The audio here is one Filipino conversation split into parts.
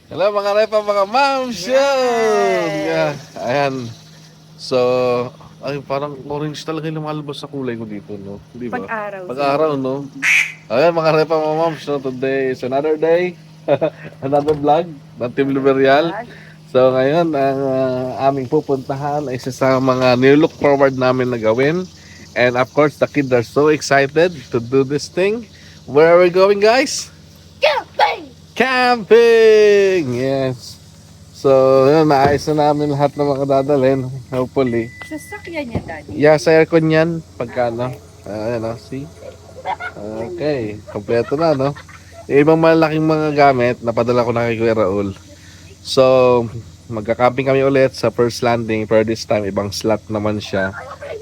Hello mga repa, mga moms! Yeah. Ayan. So, ay parang orange talaga yung lumalabas sa kulay ko dito, no? Di ba? Pag-araw. Pag-araw, no? Ayan mga repa, mga moms, no? Today is another day. Another vlog ng Team Lumerial. So ngayon, ang aming pupuntahan ay isa sa mga nilook forward namin na gawin. And of course, the kids are so excited to do this thing. Where are we going, guys? Camping! Yes. So, yun, naayos na namin lahat ng mga dadalhin. Hopefully. Sasakyan niya, Daddy. Yeah, sa aircon yan. Pagkano. Ayan, no? See? Okay. Kompleto na, no? Yung ibang malaking mga gamit, napadala ko na kay Kuya Raul. So, magka-camping kami ulit sa first landing. Pero this time, ibang slot naman siya.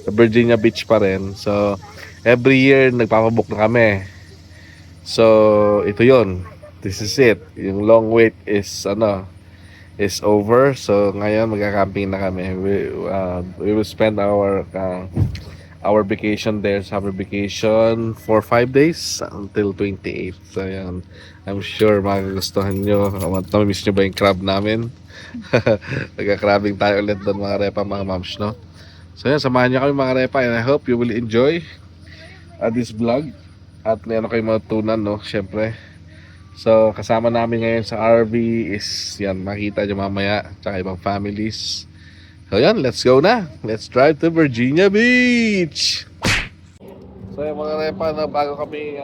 Sa Virginia Beach pa rin. So, every year, nagpapabook na kami. So, ito yon. This is it. Yung long wait is over. So ngayon magka-camping na kami. We will spend our vacation there, summer vacation for 5 days until 28. So yan. I'm sure magugustuhan nyo. Miss nyo ba yung crab namin? Magka-crabbing tayo ulit doon mga repa, mga moms, no? So yan, samahan nyo kami mga repa and I hope you will enjoy this vlog. At meron kayong matutunan, no? Syempre. So, kasama namin ngayon sa RV is, yan, makita nyo mamaya, tsaka ibang families. So, yan, let's go na. Let's drive to Virginia Beach! So, yung mga repa na bago kami,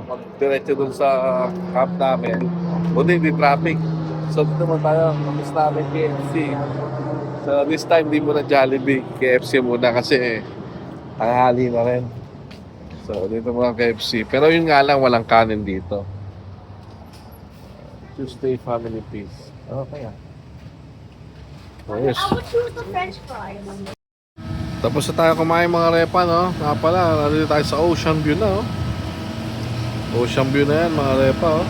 magdiretso dun sa camp namin, buti hindi traffic. So, dito naman tayo, namis namin KFC. So, this time, di muna Jollibee, KFC muna kasi tanghali na rin. So, dito muna KFC. Pero yun nga lang, walang kanin dito. Tuesday family feast. Okay ah. Ayos. French fries. Tapos na tayo kumain mga repa, no? Nga pala, nandito tayo sa Ocean View na, oh. Ocean View na yan mga repa, oh.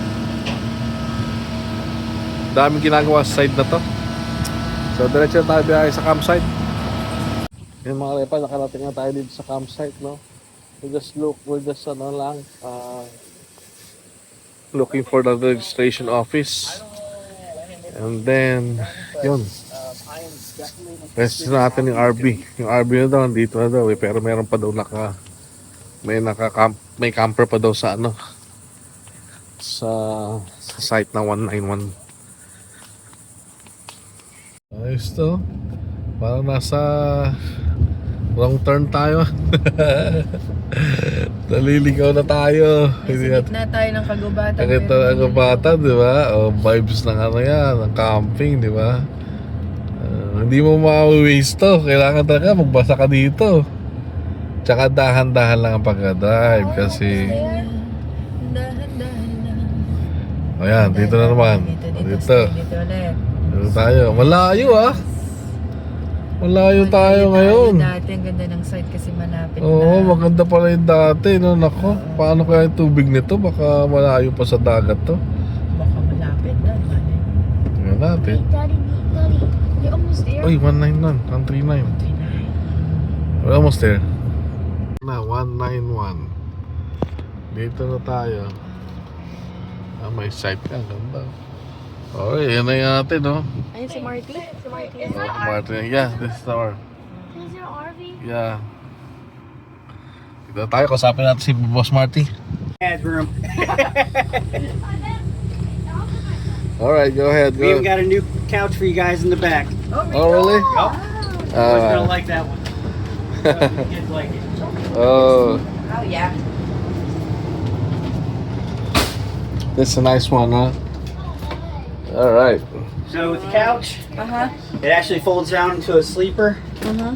Daming ginagawa sa side na to. So, diretso tayo biyahe sa campsite. Yan mga repa, nakarating na tayo dito sa campsite, no? We're just looking for the registration office. And then, yun. Rest natin yung RV. Yung RV na daw, nandito na daw eh. Pero meron pa daw may camper pa daw sa sa site na 191. Ayos to. Parang nasa wrong turn tayo. Naliligaw na tayo. Nasa na tayo ng kagubatan. Nakita ang kagubatan, di ba? O vibes ng yan, ng camping, di ba? Hindi mo ma-waste to. Kailangan talaga magbasa ka dito. Tsaka dahan-dahan lang ang pagka-drive kasi... Dahan-dahan lang. O yan, dito na naman. Dito ulit. Dito tayo. Malayo ah. Malayo tayo ngayon. Dati ang ganda ng site kasi malapit Oo, na. maganda pala yung dati, no? Nako, paano kaya yung tubig nito? Baka malayo pa sa dagat to. Baka malapit na. Tingnan natin. Daddy, you're almost there. Uy, 191, 139. We're almost there. Na, 191. Dito na tayo. May site ka, ganda. Okay, yan na yung natin, no? Ayun si Marty. Si Marty. Martin, yeah, this is our... Is there RV? Yeah. Dito tayo, kasapin natin si Boss Marty. Room. Alright, go ahead. We even got a new couch for you guys in the back. Oh, really? Yep. Boys gonna like that one. Kids like it. Oh, Oh, yeah. this is a nice one, huh? Alright. So with the couch, Uh-huh. it actually folds down into a sleeper. Uh-huh.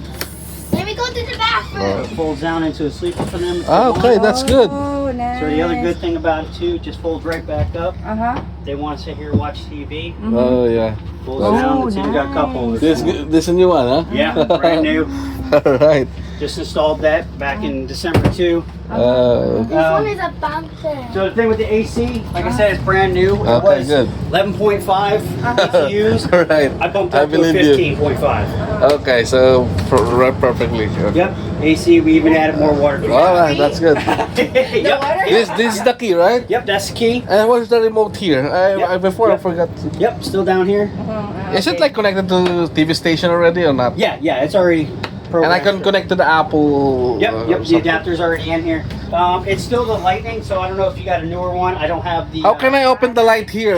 Let me go to the bathroom. It folds down into a sleeper for them. if they Ah, want. okay, that's good. Oh, nice. So the other good thing about it too, it just folds right back up. Uh-huh. They want to sit here and watch TV. Oh, yeah. Folds Oh, down. It's even got a cup holder. This a new one, huh? Yeah, brand new. Alright. Just installed that back in December too. This one is a bunk bed. So the thing with the AC, like I said, it's brand new. It Okay, was good. 11.5 ECUs. Alright. I bumped I up to believe you. 15.5. Okay, so right perfectly. Yep. AC, we even added more water. Alright, that's good. Yep. This is the key, right? Yep, that's the key. And what's the remote here? I before I Yep. forgot. Yep, still down here. Is it like connected to TV station already or not? Yeah, it's already And I programmed. can connect to the Apple. Yep, the something. adapter's already in here. It's still the Lightning, so I don't know if you got a newer one. I don't have the. How can I open the light here,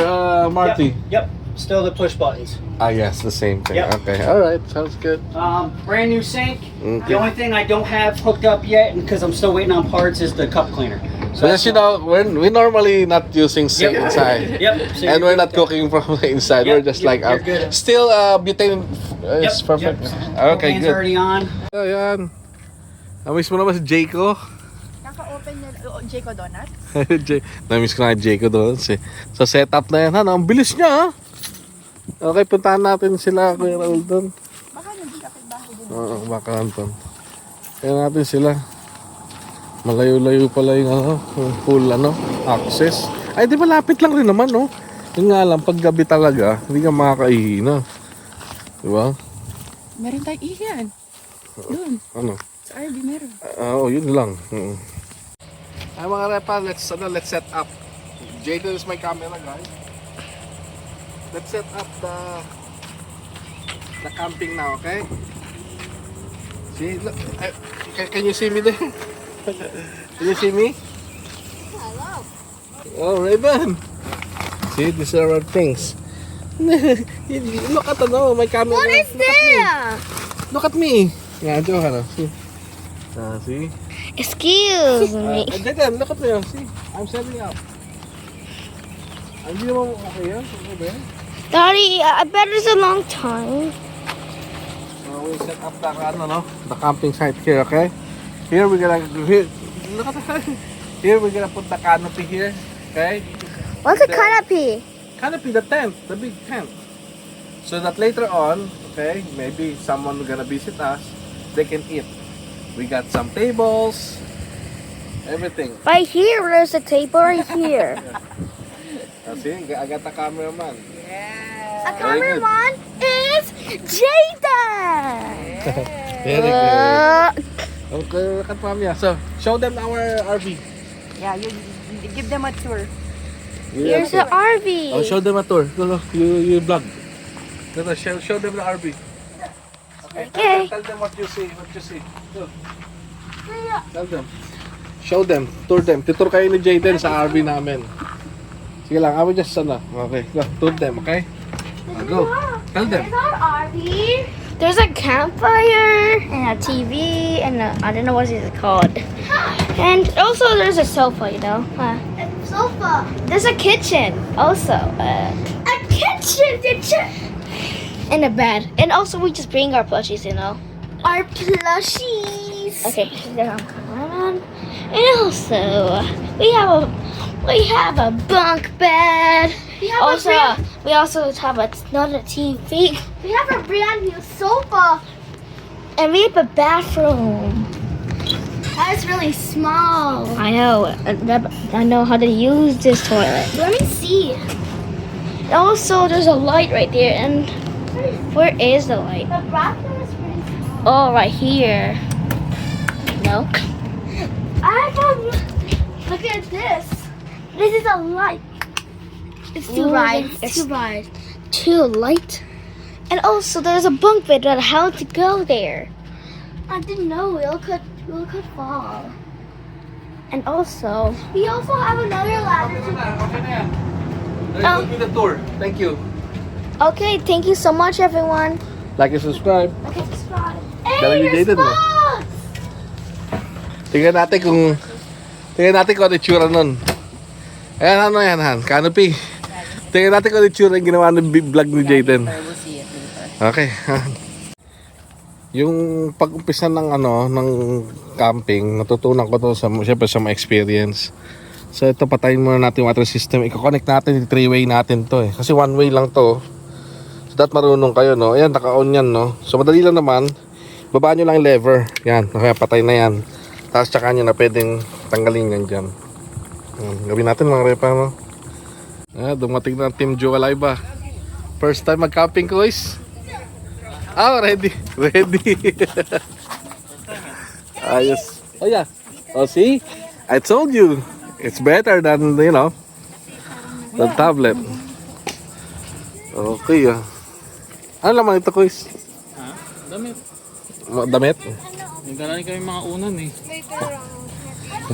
Marty? Yep, still the push buttons. Ah, yes, the same thing. Yep. Okay, all right, sounds good. Brand new sink. Okay. The only thing I don't have hooked up yet, because I'm still waiting on parts, is the cup cleaner. So as you know, we normally not using sink Yep. inside. Yep. so And you're we're good not with that. cooking from the inside. Yep, We're just you're- like you're good. still butane is Yep, perfect. yep. Okay, Propane's good. already on. Ayan. Namiss mo naman si Jayco. Naka-open na Jayco Donut. Namiss ko na si Jayco doon. Sa setup na yan. Ano, ang bilis niya ha. Okay, puntahan natin sila, Kuya Raul doon. Baka hindi kapit-bahay din. Oo, baka Anton. Kaya natin sila. Malayo-layo pala yung full access. Ay, di ba lapit lang rin naman, no? Yun nga lang, pag gabi talaga, hindi ka makakaihina. Di ba? Meron tayong iyan. Doon. Ano? Sa RV meron. Oo, yun lang. Ay, mga repa, let's set up. Jaden is my camera, guys. Let's set up the camping now, okay? See, look, can you see me there? Can you see me? Hello. Oh, Raven. See, these are our things. Look at my camera. What is there? Look at me. Yeah, Johanna. See. See. Excuse me. Then, look at me. See, I'm setting up. Hindi naman okay yan. Okay ba yan? Daddy, I bet it's a long time. We'll set up the camping site here, okay? Here we're gonna look at that. Here we're gonna put the canopy here, okay? What's a canopy? Canopy, the tent, the big tent. So that later on, okay, maybe someone gonna visit us, they can eat. We got some tables, everything. Right here, there's a table right here. See, I got the cameraman. A Very good. cameraman is Jaden. Very good. Okay, look at Pamya. So, show them our RV. Yeah, you give them a tour. Here's the RV. Oh, show them a tour. Go, you vlog. No, show them the RV. Okay. Tell them what you see. Go. Tell them. Show them. Tour them. Titur kayo ni Jaden sa RV namin. Sige lang, I will just Okay, go. Tour them, okay? Go. Tell them. Here's our RV. There's a campfire and a TV and I don't know what it's called. And also there's a sofa, you know. Sofa. There's a kitchen also. A kitchen. And a bed. And also we just bring our plushies, you know. Our plushies. Okay. And also we have a bunk bed. We also have another TV. We have a brand new sofa. And we have a bathroom. That's really small. I know. I know how to use this toilet. Let me see. And also, there's a light right there. And where is the light? The bathroom is pretty small. Oh, right here. No. Look at this. This is a light. It's too bright. It's too bright. Too light. And also, there's a bunk bed. But how to go there? I didn't know. We could fall. And also, we also have another ladder. Okay na yan. Oh. Give me the tour. Thank you. Okay, thank you so much, everyone. Like and subscribe. Okay, subscribe. Dala ni Hey, Jaden, no? response! Tingnan natin kung ano yung tsura nun. Ayan, ano yan, Han? Canopy. Tingnan natin kung ano yung tsura yung ginawa ng vlog ni Jaden. We'll see it later. Okay. Yung pag-umpisa ng ng camping, natutunan ko to syempre sa mga experience. So ito, patayin muna natin yung water system. I-connect natin, yung 3-way natin to eh. Kasi 1-way lang to. So that marunong kayo, no? Ayan, naka-on yan, no? So madali lang naman. Babaan nyo lang yung lever. Yan, kaya patay na yan. Tapos tsaka nyo na pwedeng tanggalin yan dyan. Gawin natin mga repa, no? Dumating na ang Team Joaliba. First time mag-camping, guys. Ready. Ayos. Oh yeah. Oh, see? I told you. It's better than, you know, the tablet. Okay, Ano laman ito, guys? Damit. Damit? Nagdala kami mga unan eh.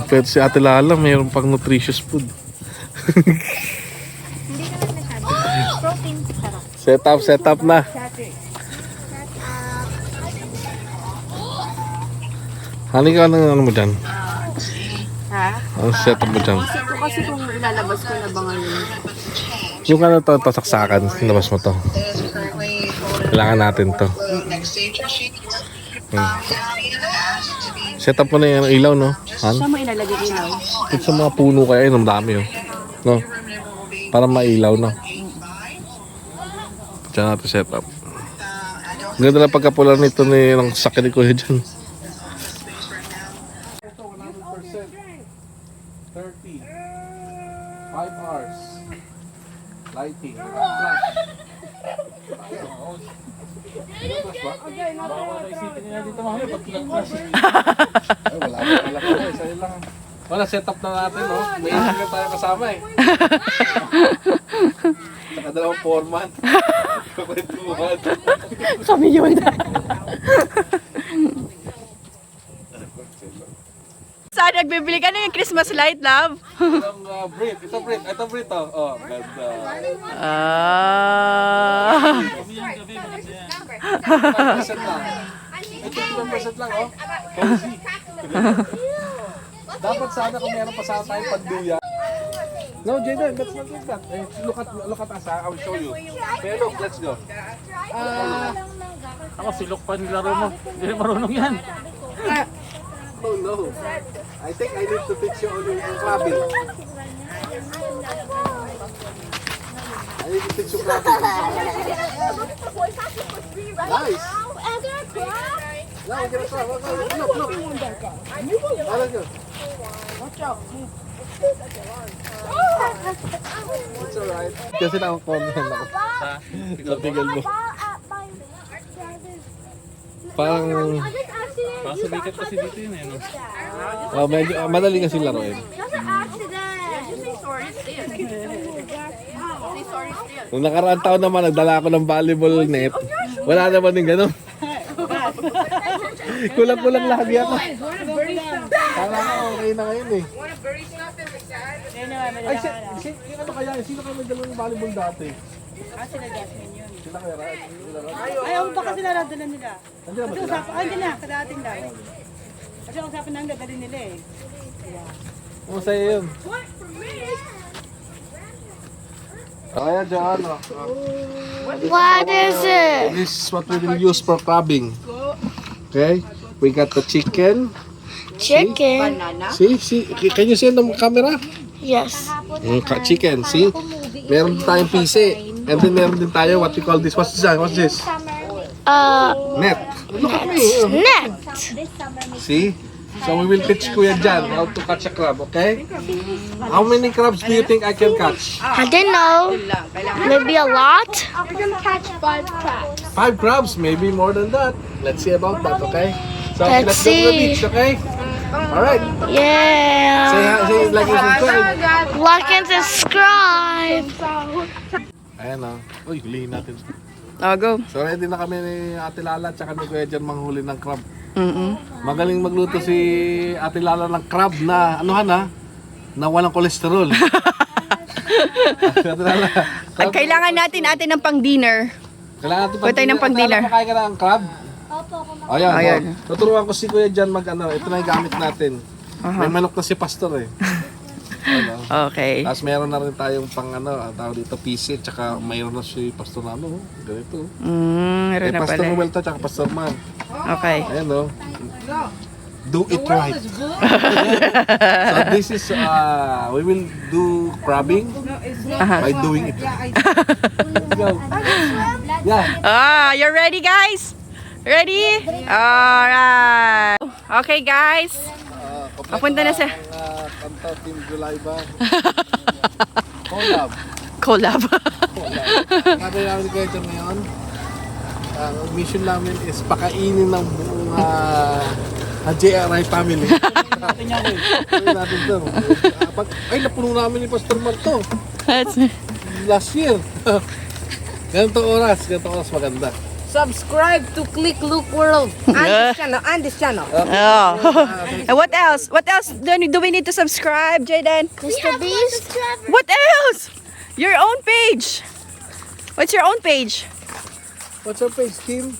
Pwede si Ate Lala, mayroon pang nutritious food. Set up na. Halika ka ano mo dyan? Ha? Ang setup mo dyan? Ito kasi kung ilalabas ko na ba ngayon. Yung ano to, pasaksakan, sinabas mo to. Kailangan natin to. Set up mo na yung ilaw, no? Han? Saan mo ilalagay ilaw? Ito sa mga puno kaya, ang dami, oh. No? Para mailaw, no? Diyan natin set up. Ganda na pagkapula nito ng sakit ni Kuya dyan. 30. 5 hours. Lighting. Flash. Baka isipin nila dito mamaya pag flash. Ay, wala pa. Sa'yo lang. Wala, set up na natin, no? May isip na tayo kasama, eh. Saka dalawang foreman. Kapwentuhan. Kami yun. Saan nagbibili ka na yung Christmas light, love? Itong Brit. Ito Brit, oh. Oh, ganda. Gabi maganda yan. 5% lang. Ito 5% lang, oh. Cozy. Dapat sana kung meron pa sana tayong panduya. No, Jaden, let's not look that. Look at us, I will show you. Okay, look, let's go. Ako silok pa nilaro mo. Hindi rin marunong yan. Oh no. I think I need to teach you on yung clubbing. I need to teach you clubbing. Nice. Now we're gonna try. Look. Let's go. It's alright. Kasi nakakontent ako. Sa tigil mo. Parang Baka sumikat kasi dito yun eh. No? medyo madali kasi laruin. Nung nakaraan taon naman, nagdala ako ng volleyball net. Wala naman yung gano'n. Kulang-kulang lagi ako. Kala ko okay na ngayon eh. Ay, yung ano kaya? Sino kayo may dalawang volleyball dati? Sila Jasmine yun. Sila kaya? Ayaw baka sila nadala nila. Nandiyan ba Kasi sila? hindi na, kadating lang. Kasi usapan na ang dadalhin nila eh. Masaya yun. Kaya dyan, oh. What is it? This is what we will use for crabbing. Okay? We got the chicken. Chicken. See? Can you see on the camera? Yes. Chicken, see? Meron din tayong pisi. And then meron din tayo, what we call this. What's this? What's this? Net. Look at me. Net. See? So we will teach Kuya Jan how to catch a crab, okay? How many crabs do you think I can catch? I didn't know. Maybe a lot. 5 crabs, maybe more than that. Let's see about that, okay? So Let's let's go to the see. beach, okay? Alright. Yeah. Say like and subscribe. Like and subscribe. Ayan o. Uy, hulihin natin. Go. So ready na kami ni Ate Lala at saka ni Kuya Jan manghuli ng crab. Mm-mm. Magaling magluto si Ate Lala ng crab na, na walang kolesterol. Ate Lala, At kailangan natin ng pang-dinner. kailangan natin Pwede tayo ng pang-dinner. Ate Lala, makain ka na ng crab? Ayan. Ayan. Tuturuan ko si Kuya Jan ito na yung gamit natin. May manok na si Pastor eh. Ano? Okay. Tapos meron na rin tayong pang tawag dito, PC, tsaka mayroon na si Pastor na ganito. Meron na Pastor pala. Noel to, tsaka Pastor Man. Okay. Ayan o. Do it right. So this is, we will do crabbing by doing it right. Let's go. Yeah. You ready guys? Ready? Alright. Okay, guys. Papunta na sa Kanta Team July ba? Collab. collab. Sabi namin kayo dyan ngayon, ang mission namin is pakainin ng buong JRI family. Natin yan eh. Natin ito. Ay, napuno namin ni Pastor Marto. Last year. Ganito oras maganda. Subscribe to Click Look World and this channel. Oh. And what else? What else do we need to subscribe, Jaden? Mr. Beast. What else? Your own page. What's your own page? What's your page, Team?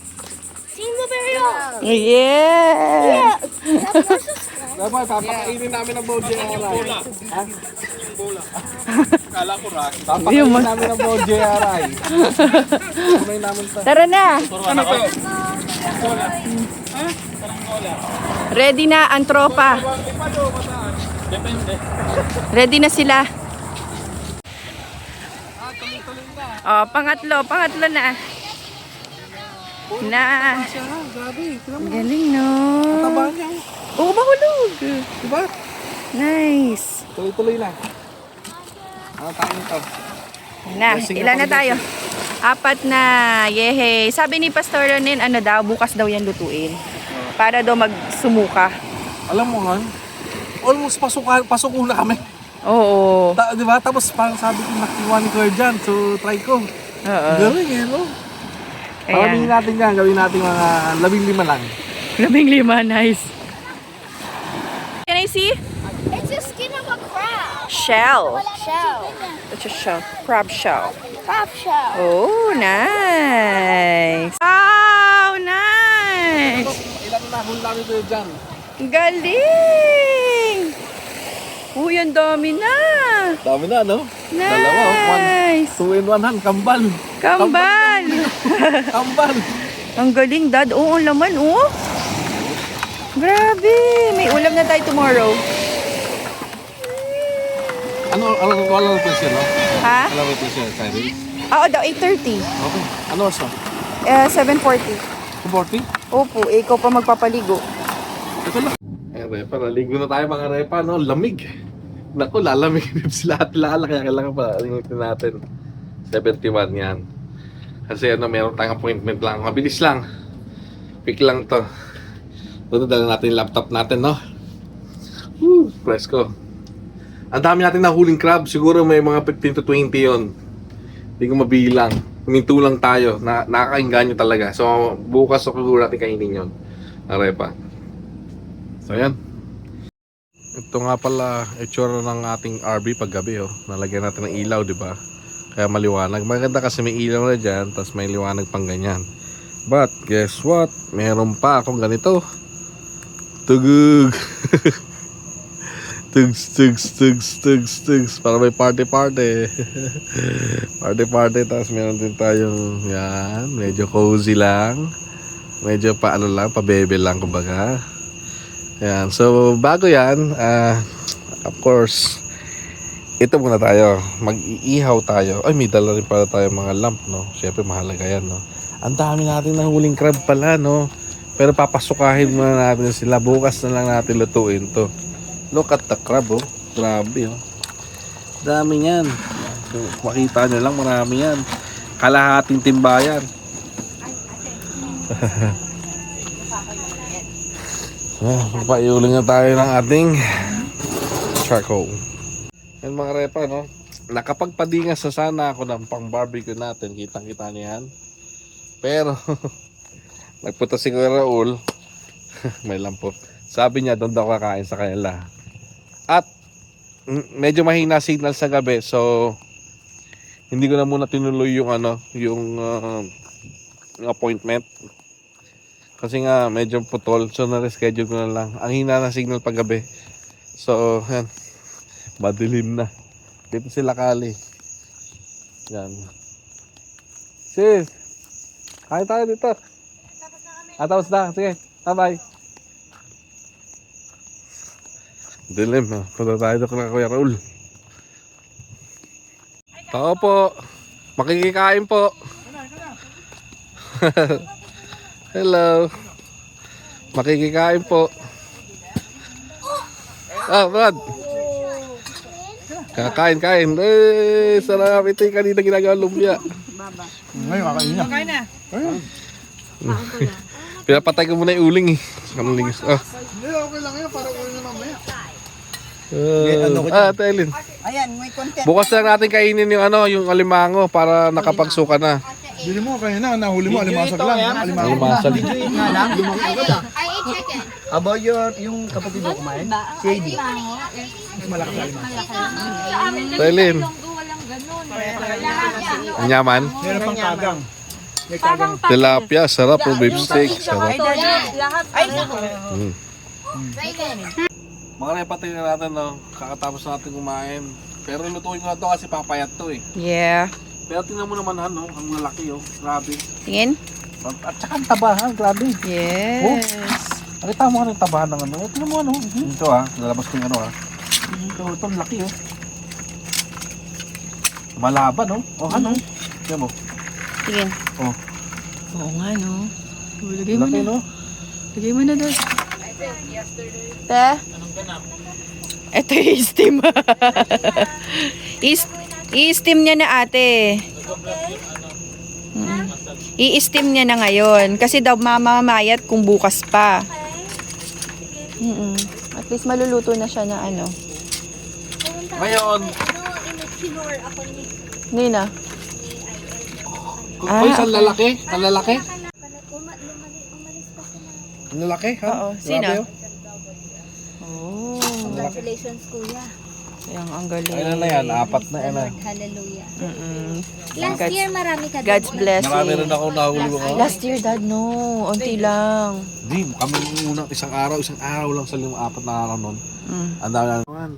Team Liberio. Yeah. Dapat, papakainin namin ng buong JRI. Kala ko rak. Papakainin namin ng buong JRI. Kumain namin ito. Tara na. Ready na ang tropa. Ready na sila. Oh, pangatlo na. Grabe, Galing, no? taba niya. Oo, mahulog. Diba? Nice. Tuloy-tuloy lang. Tayo ito. Ilan na tayo? 4 na. Yehe. Sabi ni Pastor Ronin, bukas daw yan lutuin. Para daw magsumuka. Alam mo nga, almost pasok na kami. Oo. Diba? Tapos parang sabi ko nakiwa ni Kuya Jan, so try ko. Oo. Galing eh, no? Paramihin natin yan, gawin natin mga 15 lang. 15, nice. Can I see? It's the skin of a crab. Shell. Shell. It's a shell. Crab shell. Crab shell. Oh, nice. Wow, nice. Ilang nahul namin Kuya Jan? Galing. Uy, ang dami na. Dami na, no? Nice. 2 in 1 hand, kambal. Kambal. Kambal. Ang galing, Dad. Oo, ang laman, oh. Grabe. May ulam na tayo tomorrow. Ano presyo, no? Ha? Ano ba presyo, Cyril? Oo, daw, 8:30. Okay. Ano oras? 7:40. 240? Opo, ikaw pa magpapaligo. Ito lang. Repa, naligo na tayo mga repa, no? Lamig. Naku, lalamig sila at lala, kaya kailangan pa lingutin natin. 71 yan. Kasi meron tayong appointment lang. Mabilis lang. Pick lang to. Ito, dala natin yung laptop natin, no? Woo, presko. Ang dami natin nahuling crab. Siguro may mga 15 to 20 yon. Hindi ko mabilang. Huminto lang tayo. Nakakainganyo talaga. So, bukas o siguro natin kainin yun. Arepa. So, yan. Ito nga pala, itsura ng ating RV paggabi, oh. Nalagyan natin ng ilaw, di ba? Kaya maliwanag. Maganda kasi may ilaw na dyan, tapos may liwanag pang ganyan. But, guess what? Meron pa akong ganito. Tugug! tugs. Para may party. party. Tapos meron din tayong, yan, medyo cozy lang. Medyo pabebe lang, kumbaga. Yan. So, bago yan, of course, ito muna tayo. Mag-iihaw tayo. Ay, may dala rin pala tayo mga lamp, no? Siyempre, mahalaga yan, no? Ang dami natin ng huling crab pala, no? Pero papasukahin muna natin sila. Bukas na lang natin lutuin to. Look at the crab, oh. Grabe, oh. Dami yan. So, makita nyo lang, marami yan. Kalahating timbayan. Papaiuling na tayo ng ating charcoal. Yan mga repa, no? Nakapagpadingas na sana ako ng pang barbecue natin. Kitang-kita niya yan. Pero nagpunta si Kuya Raul. May lampot. Sabi niya doon daw kakain sa kanila. At medyo mahina signal sa gabi. So hindi ko na muna tinuloy yung appointment. Kasi nga medyo putol, so na-reschedule ko na lang. Ang hina na signal paggabi. So, yan. Madilim na. Dito sila Kali. Yan. Sis! Kain tayo dito. Tapos na. Sige. Bye-bye. Dilim. Punta tayo dito kay Kuya Raul. Tao po. Makikikain po. Hello. Makikikain po. Ah, Brad. Kakain. Eh, sarap. Ito yung kanina ginagawa lumpia. Ngayon, kakain na. Okay na. Pinapatay ko muna yung uling eh. Anong lingis? Ah. Hindi, okay lang yan. Para uwi na mamaya. Telin. Ayan, may content. Bukas lang natin kainin yung yung alimango para nakapagsuka na. Bili mo, kaya na. Nahuli mo, alimasag lang. Alimasag. I ate chicken. About yung kapatid mo kumain? Si AD. Telin. Ang yaman. Meron pang kagang. Tilapia, sarap po. Beef steak, sarap. Lahat. Ay, Mga repatay na natin, no? Kakatapos natin kumain. Pero lutuin ko na to kasi papayat to eh. Yeah. Pero tingnan mo naman ang lalaki grabe. Tingin? At saka ang tabahan, grabe. Yes. Nakita mo ang tabahan ng tingnan mo Ito lalabas ko yung Ito, ang laki Malaban Tingnan mo. Tingin. Oh. Oo nga, no? Lagay mo Laki, na. no? Lagay mo na doon. Te? Ito i-steam. I-steam niya na ate. I-steam niya na ngayon. Kasi daw mamamayat kung bukas pa. At least maluluto na siya na Ngayon, Nina. ang lalaki? Ang lalaki? Ang lalaki, ha? Oo, sino? Grabe, Oh. Congratulations, Kuya. Ayan, ang galing. Ayun na yan, apat na yan. Hallelujah. Last year, marami ka God's blessing. Marami rin ako nahuli ko. Last year, Dad, no. Unti lang. Hindi, kami unang isang araw lang sa 4 na araw nun. Ang dami naman.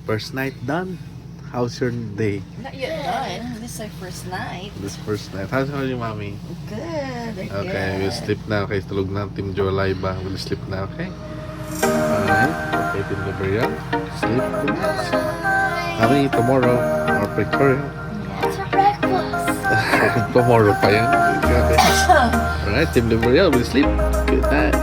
First night done. How's your day? Not yet done. This is our first night. This first night. How's your mommy? Good. Okay, we'll sleep na. Okay, tulog na. Team Joe Laiba. We'll sleep na, okay? Alright. Okay, Team Gabriel. Sleep. Kami tomorrow. Or picture. It's for breakfast. Tomorrow pa yan. Okay. Alright, Team Gabriel. We'll sleep. Good night.